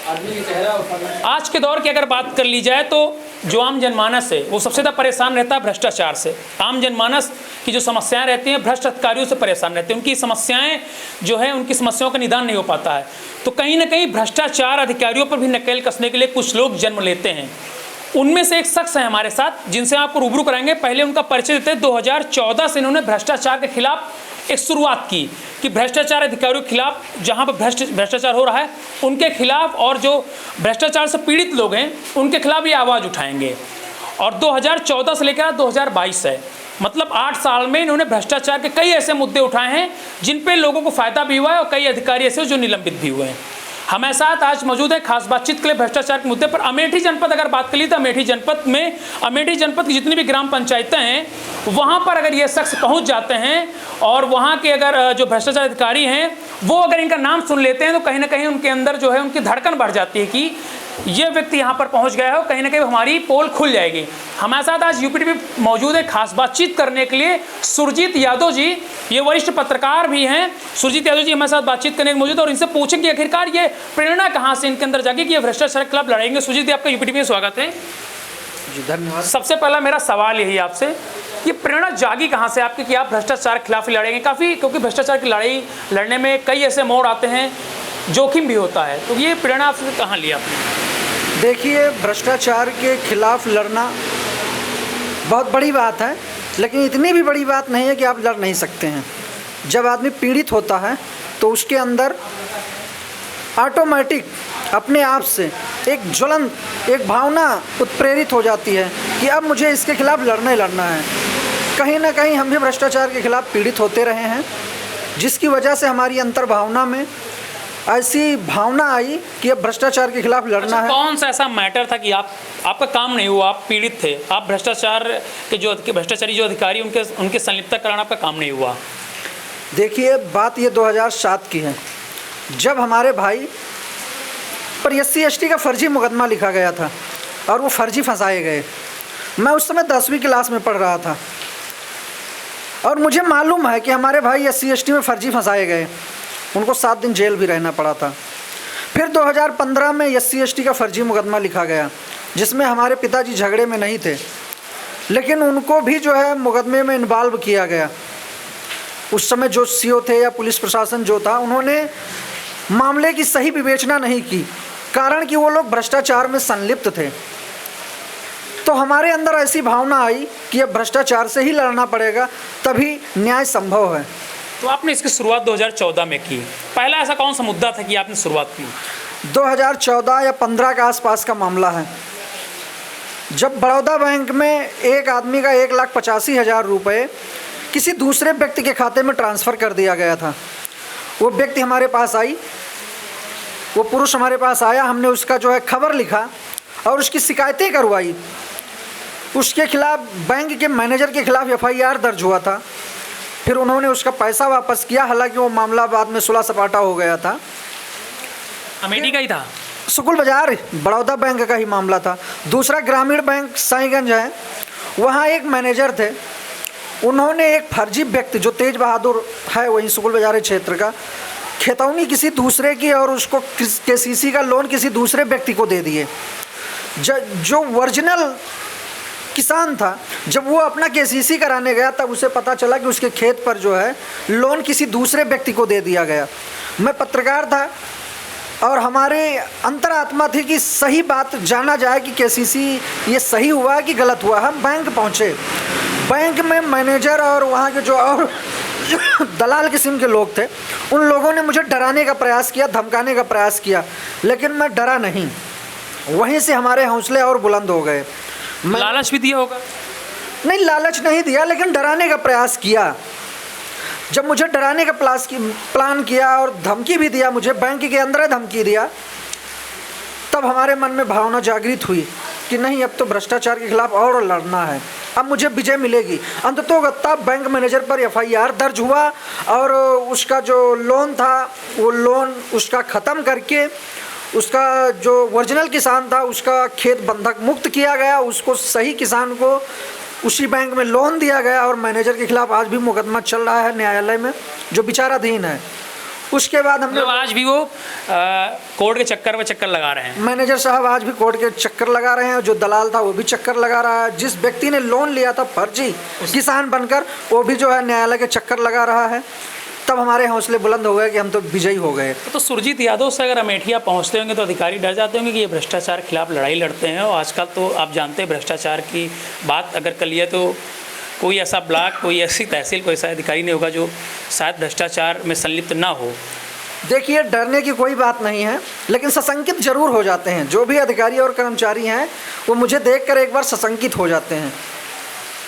आज के दौर की अगर बात कर ली जाए तो जो आम जनमानस है वो सबसे ज़्यादा परेशान रहता है भ्रष्टाचार से। आम जनमानस की जो समस्याएं रहती हैं भ्रष्ट अधिकारियों से परेशान रहते हैं, उनकी समस्याएं जो है उनकी समस्याओं का निदान नहीं हो पाता है। तो कहीं ना कहीं भ्रष्टाचार अधिकारियों पर भी नकेल कसने के लिए कुछ लोग जन्म लेते हैं। उनमें से एक शख्स है हमारे साथ जिनसे आपको रूबरू कराएंगे। पहले उनका परिचय देते हैं। 2014 से इन्होंने भ्रष्टाचार के खिलाफ एक शुरुआत की कि भ्रष्टाचार अधिकारियों के खिलाफ जहां पर भ्रष्टाचार हो रहा है उनके खिलाफ, और जो भ्रष्टाचार से पीड़ित लोग हैं उनके खिलाफ ये आवाज़ उठाएंगे। और 2014 से लेकर 2022 है, मतलब 8 साल में इन्होंने भ्रष्टाचार के कई ऐसे मुद्दे उठाए हैं जिन पे लोगों को फायदा भी हुआ है और कई अधिकारी ऐसे जो निलंबित भी हुए हैं। हमारे साथ आज मौजूद है खास बातचीत के लिए भ्रष्टाचार के मुद्दे पर। अमेठी जनपद अगर बात करी तो अमेठी जनपद की जितनी भी ग्राम पंचायतें हैं वहाँ पर अगर ये शख्स पहुँच जाते हैं और वहाँ के अगर जो भ्रष्टाचार अधिकारी हैं वो अगर इनका नाम सुन लेते हैं तो कहीं ना कहीं उनके अंदर जो है उनकी धड़कन बढ़ जाती है कि ये व्यक्ति यहाँ पर पहुँच गया है, कहीं ना कहीं हमारी पोल खुल जाएगी। हमारे साथ आज यूपीटीवी मौजूद है खास बातचीत करने के लिए सुरजीत यादव जी। ये वरिष्ठ पत्रकार भी हैं। सुरजीत यादव जी हमारे साथ बातचीत करने के मौजूद और इनसे पूछें कि आखिरकार ये प्रेरणा कहाँ से इनके अंदर जागी कि ये भ्रष्टाचार के खिलाफ लड़ेंगे। सुरजीत जी आपका यूपीटीवी में स्वागत है जी। धन्यवाद। सबसे पहला मेरा सवाल यही आपसे, ये प्रेरणा जागी कहाँ से आपकी कि आप भ्रष्टाचार के खिलाफ लड़ेंगे? काफ़ी, क्योंकि भ्रष्टाचार की लड़ाई लड़ने में कई ऐसे मोड़ आते हैं, जोखिम भी होता है, तो ये प्रेरणा आपसे कहाँ लिया आपने? देखिए, भ्रष्टाचार के खिलाफ लड़ना बहुत बड़ी बात है, लेकिन इतनी भी बड़ी बात नहीं है कि आप लड़ नहीं सकते हैं। जब आदमी पीड़ित होता है तो उसके अंदर ऑटोमेटिक अपने आप से एक ज्वलंत एक भावना उत्प्रेरित हो जाती है कि अब मुझे इसके खिलाफ लड़ना है। कहीं ना कहीं हम भी भ्रष्टाचार के खिलाफ पीड़ित होते रहे हैं, जिसकी वजह से हमारी अंतर्भावना में ऐसी भावना आई कि अब भ्रष्टाचार के खिलाफ लड़ना है। कौन सा ऐसा मैटर था कि आपका काम नहीं हुआ, आप पीड़ित थे, आप भ्रष्टाचारी जो अधिकारी उनके संलिप्तता कराना आपका काम नहीं हुआ? देखिए, बात ये 2007 की है, जब हमारे भाई पर SC/ST का फर्जी मुकदमा लिखा गया था और वो फर्जी फंसाए गए। मैं उस समय 10वीं क्लास में पढ़ रहा था और मुझे मालूम है कि हमारे भाई SC/ST में फर्जी फंसाए गए। उनको 7 दिन जेल भी रहना पड़ा था। फिर 2015 में SC/ST का फर्जी मुकदमा लिखा गया, जिसमें हमारे पिताजी झगड़े में नहीं थे, लेकिन उनको भी जो है मुकदमे में इन्वॉल्व किया गया। उस समय जो CO थे या पुलिस प्रशासन जो था, उन्होंने मामले की सही विवेचना नहीं की, कारण कि वो लोग भ्रष्टाचार में संलिप्त थे। तो हमारे अंदर ऐसी भावना आई कि अब भ्रष्टाचार से ही लड़ना पड़ेगा, तभी न्याय संभव है। तो आपने इसकी शुरुआत 2014 में की। पहला ऐसा कौन सा मुद्दा था कि आपने शुरुआत की? 2014 या 15 के आसपास का मामला है, जब बड़ौदा बैंक में एक आदमी का 1,85,000 रुपये किसी दूसरे व्यक्ति के खाते में ट्रांसफ़र कर दिया गया था। वो व्यक्ति हमारे पास आई, वो पुरुष हमारे पास आया, हमने उसका जो है खबर लिखा और उसकी शिकायतें करवाई। उसके खिलाफ, बैंक के मैनेजर के खिलाफ FIR दर्ज हुआ था। फिर उन्होंने उसका पैसा वापस किया, हालांकि वो मामला बाद में सुलह सपाटा हो गया था। अमेठी का ही था, सुकुल बाजार बड़ौदा बैंक का ही मामला था। दूसरा ग्रामीण बैंक साईगंज है, वहाँ एक मैनेजर थे, उन्होंने एक फर्जी व्यक्ति जो तेज बहादुर है वहीं सुकुल बाजार क्षेत्र का, खेतौनी किसी दूसरे की और उसको KCC का लोन किसी दूसरे व्यक्ति को दे दिए। जो ओरिजिनल किसान था, जब वो अपना KCC कराने गया तब उसे पता चला कि उसके खेत पर जो है लोन किसी दूसरे व्यक्ति को दे दिया गया। मैं पत्रकार था और हमारे अंतरात्मा थी कि सही बात जाना जाए कि KCC ये सही हुआ कि गलत हुआ। हम बैंक पहुँचे, बैंक में मैनेजर और वहाँ के जो और दलाल किस्म के लोग थे, उन लोगों ने मुझे डराने का प्रयास किया, धमकाने का प्रयास किया, लेकिन मैं डरा नहीं। वहीं से हमारे हौसले और बुलंद हो गए। लालच भी दिया होगा? नहीं, लालच नहीं दिया, लेकिन डराने का प्रयास किया। जब मुझे डराने का प्लान किया और धमकी भी दिया, मुझे बैंक के अंदर धमकी दिया, तब हमारे मन में भावना जागृत हुई कि नहीं, अब तो भ्रष्टाचार के खिलाफ और लड़ना है, अब मुझे विजय मिलेगी। अंततोगत्ता बैंक मैनेजर पर FIR दर्ज हुआ और उसका जो लोन था वो लोन उसका ख़त्म करके उसका जो ओरिजिनल किसान था उसका खेत बंधक मुक्त किया गया, उसको सही किसान को उसी बैंक में लोन दिया गया और मैनेजर के खिलाफ आज भी मुकदमा चल रहा है न्यायालय में, जो विचाराधीन है। उसके बाद हमने मतलब आज भी वो कोर्ट के चक्कर में चक्कर लगा रहे हैं। मैनेजर साहब आज भी कोर्ट के चक्कर लगा रहे हैं, जो दलाल था वो भी चक्कर लगा रहा है, जिस व्यक्ति ने लोन लिया था फर्जी किसान बनकर वो भी जो है न्यायालय के चक्कर लगा रहा है। तब हमारे हौसले बुलंद हो गए कि हम तो विजयी हो गए। तो सुरजीत यादव से अगर अमेठिया पहुंचते होंगे तो अधिकारी डर जाते होंगे कि ये भ्रष्टाचार के खिलाफ लड़ाई लड़ते हैं, और आजकल तो आप जानते हैं भ्रष्टाचार की बात अगर कर लिया तो कोई ऐसा ब्लॉक, कोई ऐसी तहसील, कोई ऐसा अधिकारी नहीं होगा जो शायद भ्रष्टाचार में संलिप्त ना हो। देखिए, डरने की कोई बात नहीं है, लेकिन सशंकित जरूर हो जाते हैं। जो भी अधिकारी और कर्मचारी हैं वो मुझे देखकर एक बार सशंकित हो जाते हैं।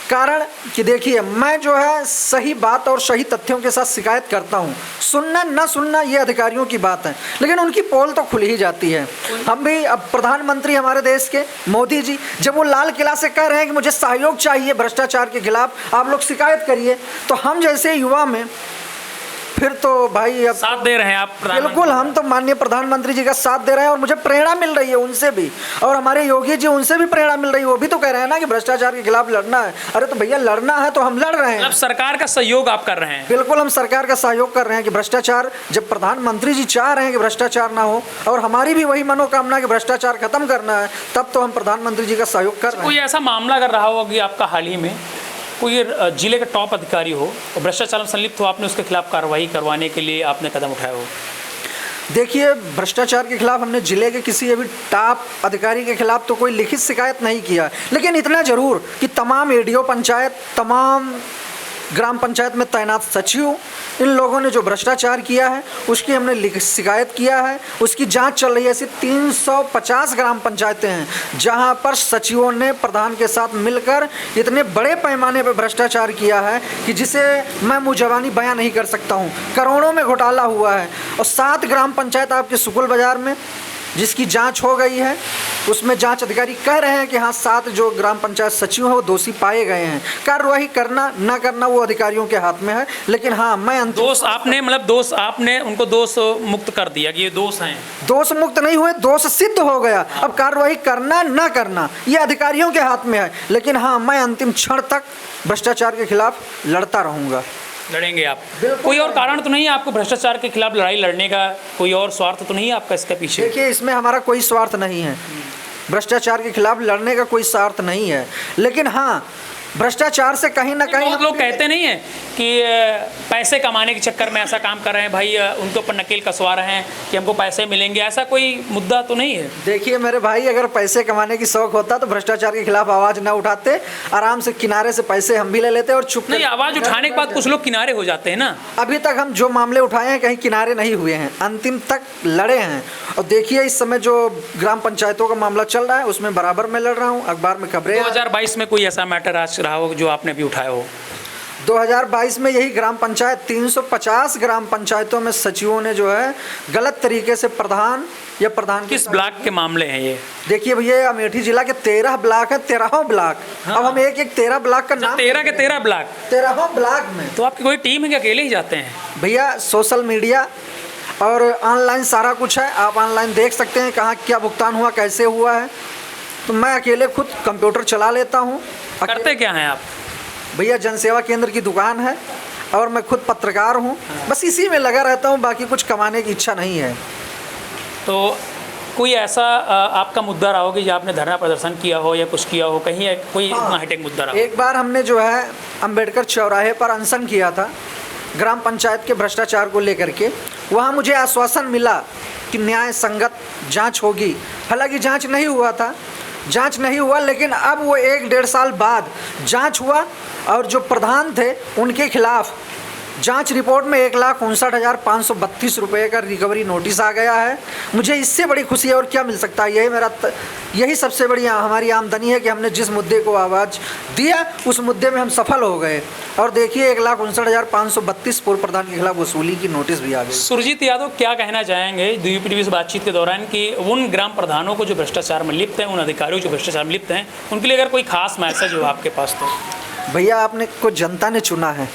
कारण कि देखिए, मैं जो है सही बात और सही तथ्यों के साथ शिकायत करता हूँ। सुनना न सुनना ये अधिकारियों की बात है, लेकिन उनकी पोल तो खुल ही जाती है। हम भी अब प्रधानमंत्री हमारे देश के मोदी जी जब वो लाल किला से कह रहे हैं कि मुझे सहयोग चाहिए भ्रष्टाचार के खिलाफ, आप लोग शिकायत करिए, तो हम जैसे युवा में फिर तो भाई अब साथ दे रहे हैं आप। बिल्कुल, हम तो माननीय प्रधानमंत्री जी का साथ दे रहे हैं और मुझे प्रेरणा मिल रही है उनसे भी, और हमारे योगी जी उनसे भी प्रेरणा मिल रही है। वो भी तो कह रहे हैं ना कि भ्रष्टाचार के खिलाफ लड़ना है। अरे तो भैया लड़ना है तो हम लड़ रहे हैं। मतलब सरकार का सहयोग आप कर रहे हैं। बिल्कुल, हम सरकार का सहयोग कर रहे हैं कि भ्रष्टाचार, जब प्रधानमंत्री जी चाह रहे हैं कि भ्रष्टाचार ना हो और हमारी भी वही मनोकामना कि भ्रष्टाचार खत्म करना है, तब तो हम प्रधानमंत्री जी का सहयोग कर रहे हैं। कोई ऐसा मामला अगर रहा होगा कि आपका हाल ही में कोई जिले का टॉप अधिकारी हो और भ्रष्टाचार में संलिप्त हो, आपने उसके खिलाफ कार्रवाई करवाने के लिए आपने कदम उठाया हो? देखिए, भ्रष्टाचार के खिलाफ हमने जिले के किसी अभी टॉप अधिकारी के खिलाफ तो कोई लिखित शिकायत नहीं किया, लेकिन इतना जरूर कि तमाम एडीओ पंचायत, तमाम ग्राम पंचायत में तैनात सचिव, इन लोगों ने जो भ्रष्टाचार किया है उसकी हमने लिखित शिकायत किया है। उसकी जांच चल रही है। ऐसी 350 ग्राम पंचायतें हैं जहां पर सचिवों ने प्रधान के साथ मिलकर इतने बड़े पैमाने पर भ्रष्टाचार किया है कि जिसे मैं मुंहजबानी बयां नहीं कर सकता हूं। करोड़ों में घोटाला हुआ है। और 7 ग्राम पंचायत आपके सुकुल बाजार में जिसकी जांच हो गई है, उसमें जांच अधिकारी कह रहे हैं कि हाँ 7 जो ग्राम पंचायत सचिव हैं वो दोषी पाए गए हैं। कार्रवाई करना ना करना वो अधिकारियों के हाथ में है, लेकिन हाँ मैं दोष आपने मतलब दोष आपने उनको दोष मुक्त कर दिया कि ये दोष हैं। दोष मुक्त नहीं हुए, दोष सिद्ध हो गया। अब कार्रवाई करना ना करना ये अधिकारियों के हाथ में है, लेकिन हाँ मैं अंतिम क्षण तक भ्रष्टाचार के खिलाफ लड़ता रहूँगा। लड़ेंगे आप? कोई और कारण तो नहीं है आपको भ्रष्टाचार के खिलाफ लड़ाई लड़ने का? कोई और स्वार्थ तो नहीं है आपका इसके पीछे? देखिए, इसमें हमारा कोई स्वार्थ नहीं है। भ्रष्टाचार के खिलाफ लड़ने का कोई स्वार्थ नहीं है, लेकिन हाँ भ्रष्टाचार से कहीं ना कहीं बहुत लोग कहते नहीं है कि पैसे कमाने के चक्कर में ऐसा काम कर रहे हैं भाई, उनके ऊपर नकेल कसवा रहे हैं कि हमको पैसे मिलेंगे। ऐसा कोई मुद्दा तो नहीं है? देखिए मेरे भाई, अगर पैसे कमाने की शौक होता तो भ्रष्टाचार के खिलाफ आवाज ना उठाते, आराम से किनारे से पैसे हम भी ले लेते और चुप नहीं। आवाज उठाने के बाद कुछ लोग किनारे हो जाते हैं ना। अभी तक हम जो मामले उठाए हैं कहीं किनारे नहीं हुए हैं, अंतिम तक लड़े हैं। और देखिए इस समय जो ग्राम पंचायतों का मामला चल रहा है उसमें बराबर मैं लड़ रहा हूँ। अखबार में खबरें 2022 में कोई ऐसा मैटर आज रहा हो जो आपने भी उठाया हो? 2022 में यही ग्राम पंचायत 350 ग्राम पंचायतों में सचिवों ने जो है गलत तरीके से प्रधान या प्रधान किस ब्लॉक के मामले हैं ये? देखिए भैया, अमेठी जिला के 13 ब्लॉक है, 13 ब्लॉक। हाँ। अब हम एक 13 ब्लॉक का नाम 13 के 13 ब्लॉक 13 ब्लॉक में। तो आपकी कोई टीम है कि अकेले ही जाते हैं? भैया सोशल मीडिया और ऑनलाइन सारा कुछ है, आप ऑनलाइन देख सकते हैं कहाँ क्या भुगतान हुआ, कैसे हुआ है। तो मैं अकेले खुद कंप्यूटर चला लेता हूँ। करते क्या हैं आप? भैया जनसेवा केंद्र की दुकान है और मैं खुद पत्रकार हूँ। बस इसी में लगा रहता हूँ, बाकी कुछ कमाने की इच्छा नहीं है। तो कोई ऐसा आपका मुद्दा रहा हो कि जो आपने धरना प्रदर्शन किया हो या कुछ किया हो, कहीं कोई इतना हाईटेक मुद्दा रहा हो? एक बार हमने जो है अंबेडकर चौराहे पर अनशन किया था ग्राम पंचायत के भ्रष्टाचार को लेकर के। वहाँ मुझे आश्वासन मिला कि न्याय संगत जांच होगी। हालांकि जांच नहीं हुआ, लेकिन अब वो 1-1.5 साल बाद जांच हुआ और जो प्रधान थे उनके खिलाफ जांच रिपोर्ट में 1,59,532 रुपये का रिकवरी नोटिस आ गया है। मुझे इससे बड़ी खुशी है और क्या मिल सकता है। यही सबसे बड़ी हमारी आमदनी है कि हमने जिस मुद्दे को आवाज़ दिया उस मुद्दे में हम सफल हो गए। और देखिए 1,59,532 पूर्व प्रधान के खिलाफ वसूली की नोटिस भी आ गई। सुरजीत यादव क्या कहना चाहेंगे यूपीटीवी से बातचीत के दौरान कि उन ग्राम प्रधानों को जो भ्रष्टाचार में लिप्त हैं, उन अधिकारियों जो भ्रष्टाचार में लिप्त हैं, उनके लिए अगर कोई खास मैसेज हो आपके पास तो? भैया आपने को जनता ने चुना है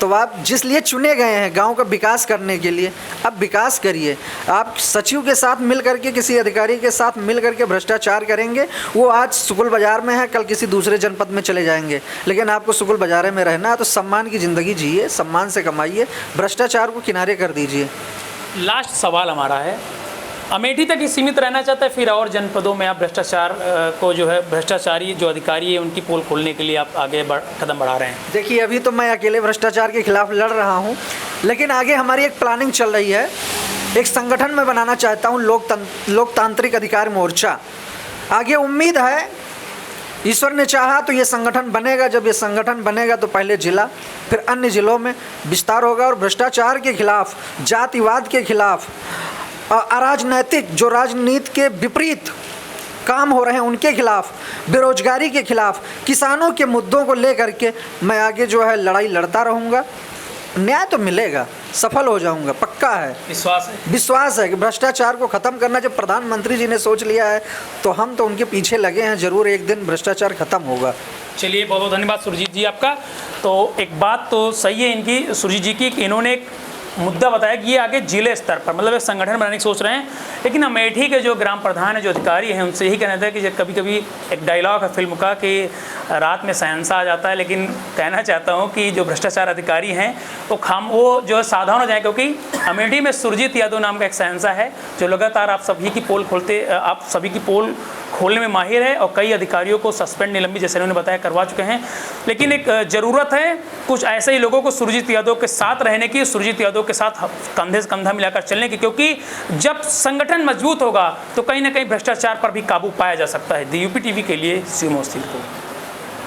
तो आप जिस लिए चुने गए हैं गांव का विकास करने के लिए, अब विकास करिए। आप सचिव के साथ मिल करके, किसी अधिकारी के साथ मिल करके भ्रष्टाचार करेंगे, वो आज सुकुल बाजार में है, कल किसी दूसरे जनपद में चले जाएंगे। लेकिन आपको सुकुल बाजार में रहना है तो सम्मान की ज़िंदगी जिए, सम्मान से कमाइए, भ्रष्टाचार को किनारे कर दीजिए। लास्ट सवाल हमारा है, अमेठी तक ही सीमित रहना चाहता है, फिर और जनपदों में आप भ्रष्टाचार को जो है, भ्रष्टाचारी जो अधिकारी है उनकी पोल खोलने के लिए आप आगे कदम बढ़ा रहे हैं? देखिए, अभी तो मैं अकेले भ्रष्टाचार के खिलाफ लड़ रहा हूँ, लेकिन आगे हमारी एक प्लानिंग चल रही है। एक संगठन में बनाना चाहता हूँ, लोकतांत्रिक अधिकार मोर्चा। आगे उम्मीद है, ईश्वर ने चाहा तो ये संगठन बनेगा। जब ये संगठन बनेगा तो पहले जिला, फिर अन्य जिलों में विस्तार होगा और भ्रष्टाचार के खिलाफ, जातिवाद के खिलाफ, अराजनैतिक जो राजनीति के विपरीत काम हो रहे हैं उनके खिलाफ, बेरोजगारी के खिलाफ, किसानों के मुद्दों को लेकर के मैं आगे जो है लड़ाई लड़ता रहूँगा। न्याय तो मिलेगा, सफल हो जाऊंगा, पक्का है, विश्वास है कि भ्रष्टाचार को ख़त्म करना जब प्रधानमंत्री जी ने सोच लिया है तो हम तो उनके पीछे लगे हैं। ज़रूर एक दिन भ्रष्टाचार ख़त्म होगा। चलिए, बहुत बहुत धन्यवाद सुरजीत जी आपका। तो एक बात तो सही है इनकी, सुरजीत जी की, कि इन्होंने एक मुद्दा बताया कि ये आगे जिले स्तर पर मतलब एक संगठन बनाने की सोच रहे हैं। लेकिन अमेठी के जो ग्राम प्रधान है, जो अधिकारी हैं, उनसे यही कहना था कि कभी कभी एक डायलॉग है फिल्म का कि रात में शहंशाह आ जाता है, लेकिन कहना चाहता हूँ कि जो भ्रष्टाचार अधिकारी हैं वो जो है सावधान हो जाए, क्योंकि अमेठी में सुरजीत यादव नाम का एक शहंशाह है जो लगातार आप सभी की पोल खोलने में माहिर है और कई अधिकारियों को सस्पेंड, निलंबित जैसे उन्होंने बताया करवा चुके हैं। लेकिन एक ज़रूरत है कुछ ऐसे ही लोगों को सुरजीत यादव के साथ रहने की, सुरजीत यादव के साथ कंधे से कंधा मिलाकर चलने की, क्योंकि जब संगठन मजबूत होगा तो कहीं ना कहीं भ्रष्टाचार पर भी काबू पाया जा सकता है। यूपी टीवी के लिए शिव मोहसिन को।